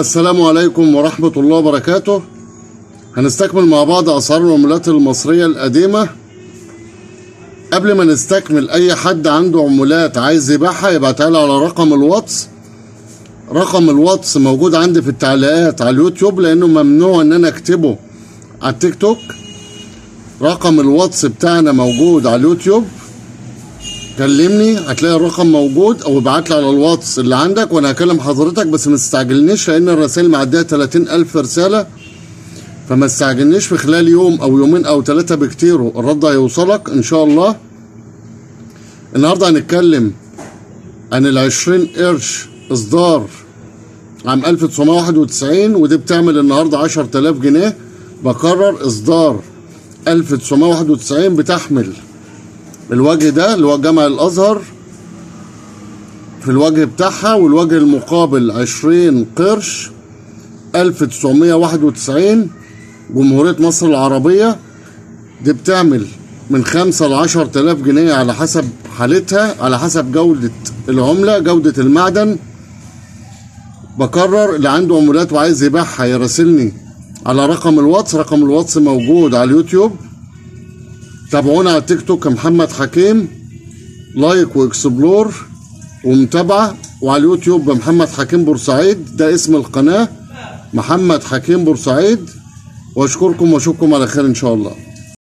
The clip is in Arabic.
السلام عليكم ورحمة الله وبركاته. هنستكمل مع بعض أسعار العملات المصرية القديمة. قبل ما نستكمل، أي حد عنده عملات عايز يبيعها يبعتها لي على رقم الواتس. رقم الواتس موجود عندي في التعليقات على اليوتيوب لأنه ممنوع إن أنا أكتبه على التيك توك. رقم الواتس بتاعنا موجود على اليوتيوب، كلمني هتلاقي الرقم موجود، او ابعت لي على الواتس اللي عندك وانا هكلم حضرتك. بس ما تستعجلنيش لان الرسائل معديه 30,000 رساله، فما تستعجلنيش. في خلال يوم او يومين او 3 بكتير الرد هيوصلك ان شاء الله. النهارده هنتكلم عن ال20 قرش اصدار عام 1991، ودي بتعمل النهارده 10,000 جنيه. بكرر، اصدار 1991 بتحمل الوجه ده اللي هو جامع الازهر في الوجه بتاعها، والوجه المقابل 20 قرش 1991 جمهورية مصر العربية. دي بتعمل من 5 ل 10,000 جنيه على حسب حالتها، على حسب جودة العملة، جودة المعدن. بكرر، اللي عنده عملات وعايز يبيعها يراسلني على رقم الواتس. رقم الواتس موجود على اليوتيوب. تابعونا على التيك توك محمد حكيم، لايك واكسبلور ومتابعة، وعلى اليوتيوب بمحمد حكيم بورسعيد، ده اسم القناة محمد حكيم بورسعيد. واشكركم واشوفكم على خير ان شاء الله.